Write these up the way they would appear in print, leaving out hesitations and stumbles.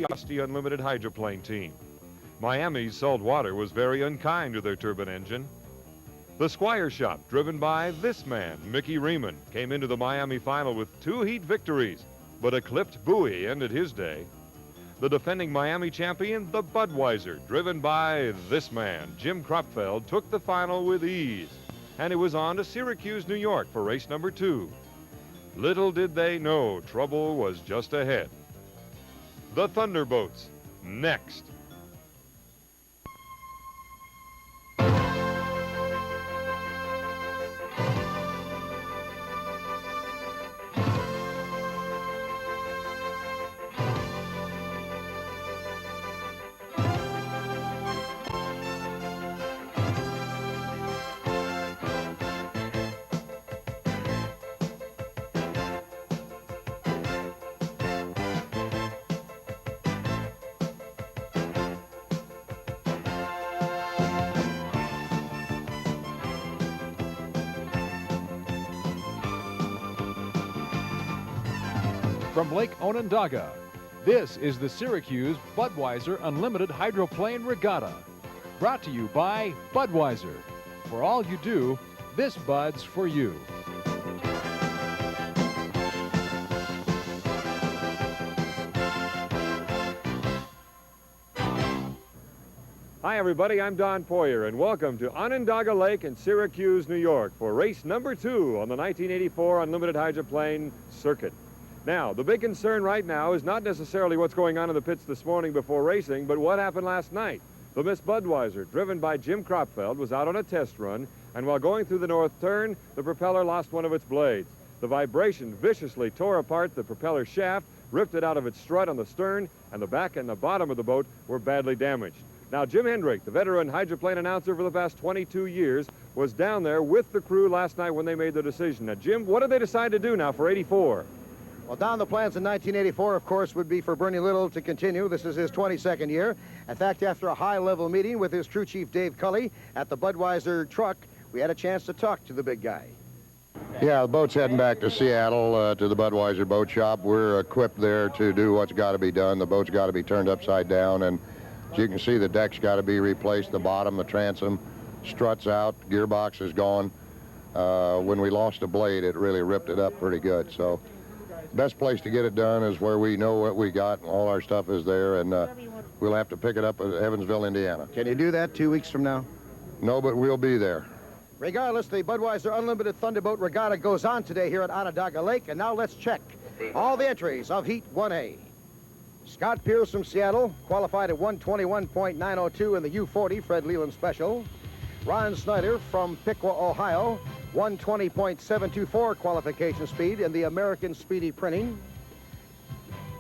Asti Unlimited hydroplane team. Miami's salt water was very unkind to their turbine engine. The Squire Shop, driven by this man, Mickey Riemann, came into the Miami final with 2 heat victories, but a clipped buoy ended his day. The defending Miami champion, the Budweiser, driven by this man, Jim Kropfeld, took the final with ease, and it was on to Syracuse, New York for race number 2. Little did they know trouble was just ahead. The Thunderboats, next. From Lake Onondaga, this is the Syracuse Budweiser Unlimited Hydroplane Regatta. Brought to you by Budweiser. For all you do, this Bud's for you. Hi, everybody. I'm Don Poyer, and welcome to Onondaga Lake in Syracuse, New York, for race number 2 on the 1984 Unlimited Hydroplane Circuit. Now, the big concern right now is not necessarily what's going on in the pits this morning before racing, but what happened last night. The Miss Budweiser, driven by Jim Kropfeld, was out on a test run, and while going through the north turn, the propeller lost one of its blades. The vibration viciously tore apart the propeller shaft, ripped it out of its strut on the stern, and the back and the bottom of the boat were badly damaged. Now, Jim Hendrick, the veteran hydroplane announcer for the past 22 years, was down there with the crew last night when they made the decision. Now, Jim, what did they decide to do now for 84? Well, down the plans in 1984, of course, would be for Bernie Little to continue. This is his 22nd year. In fact, after a high-level meeting with his crew chief, Dave Cully, at the Budweiser truck, we had a chance to talk to the big guy. Yeah, the boat's heading back to Seattle, to the Budweiser boat shop. We're equipped there to do what's got to be done. The boat's got to be turned upside down, and as you can see, the deck's got to be replaced, the bottom, the transom, struts out, gearbox is gone. When we lost a blade, it really ripped it up pretty good. So best place to get it done is where we know what we got, and all our stuff is there, and we'll have to pick it up at Evansville, Indiana. Can you do that 2 weeks from now? No, but we'll be there. Regardless, the Budweiser Unlimited Thunderboat Regatta goes on today here at Onondaga Lake, and now let's check all the entries of Heat 1A. Scott Pierce from Seattle qualified at 121.902 in the U40 Fred Leland Special. Ron Snyder from Piqua, Ohio, 120.724 qualification speed in the American Speedy Printing.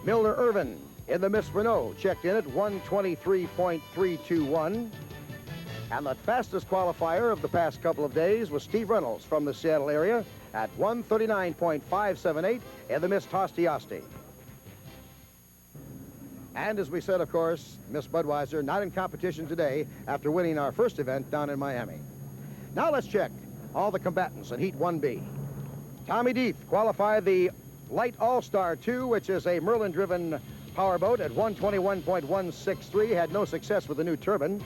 Milner Irvin in the Miss Renault checked in at 123.321. And the fastest qualifier of the past couple of days was Steve Reynolds from the Seattle area at 139.578 in the Miss Tosti Asti. And as we said, of course, Miss Budweiser not in competition today after winning our first event down in Miami. Now let's check all the combatants in Heat 1B. Tommy Deeth qualified the Light All-Star 2, which is a Merlin-driven powerboat at 121.163, had no success with the new turbine.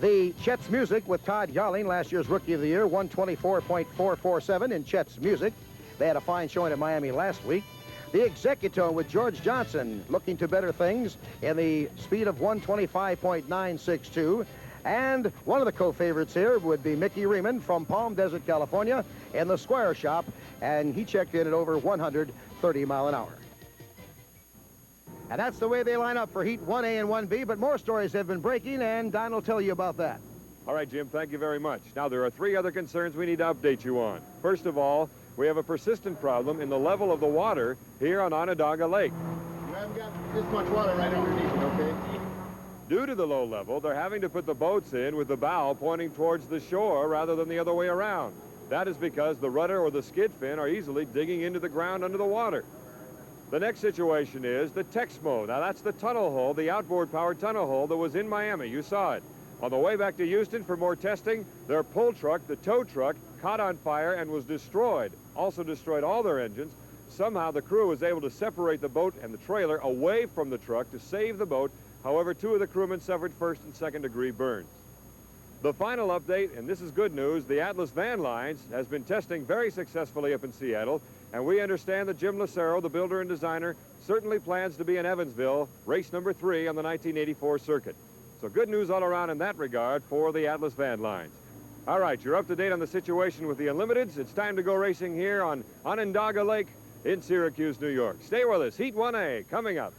The Chet's Music with Todd Yarling, last year's Rookie of the Year, 124.447 in Chet's Music. They had a fine showing at Miami last week. The Executone with George Johnson, looking to better things in the speed of 125.962. And one of the co-favorites here would be Mickey Riemann from Palm Desert, California, in the Squire Shop, and he checked in at over 130 mile an hour. And that's the way they line up for Heat 1A and 1B, but more stories have been breaking, and Don will tell you about that. All right, Jim, thank you very much. Now, there are 3 other concerns we need to update you on. First of all, we have a persistent problem in the level of the water here on Onondaga Lake. You haven't got this much water right underneath it, okay? Due to the low level, they're having to put the boats in with the bow pointing towards the shore rather than the other way around. That is because the rudder or the skid fin are easily digging into the ground under the water. The next situation is the Texmo. Now, that's the tunnel hull, the outboard powered tunnel hull that was in Miami. You saw it. On the way back to Houston for more testing, their pull truck, the tow truck, caught on fire and was destroyed. Also destroyed all their engines. Somehow the crew was able to separate the boat and the trailer away from the truck to save the boat. However, 2 of the crewmen suffered first and second-degree burns. The final update, and this is good news, the Atlas Van Lines has been testing very successfully up in Seattle, and we understand that Jim Lucero, the builder and designer, certainly plans to be in Evansville, race number 3 on the 1984 circuit. So good news all around in that regard for the Atlas Van Lines. All right, you're up to date on the situation with the Unlimiteds. It's time to go racing here on Onondaga Lake in Syracuse, New York. Stay with us. Heat 1A coming up.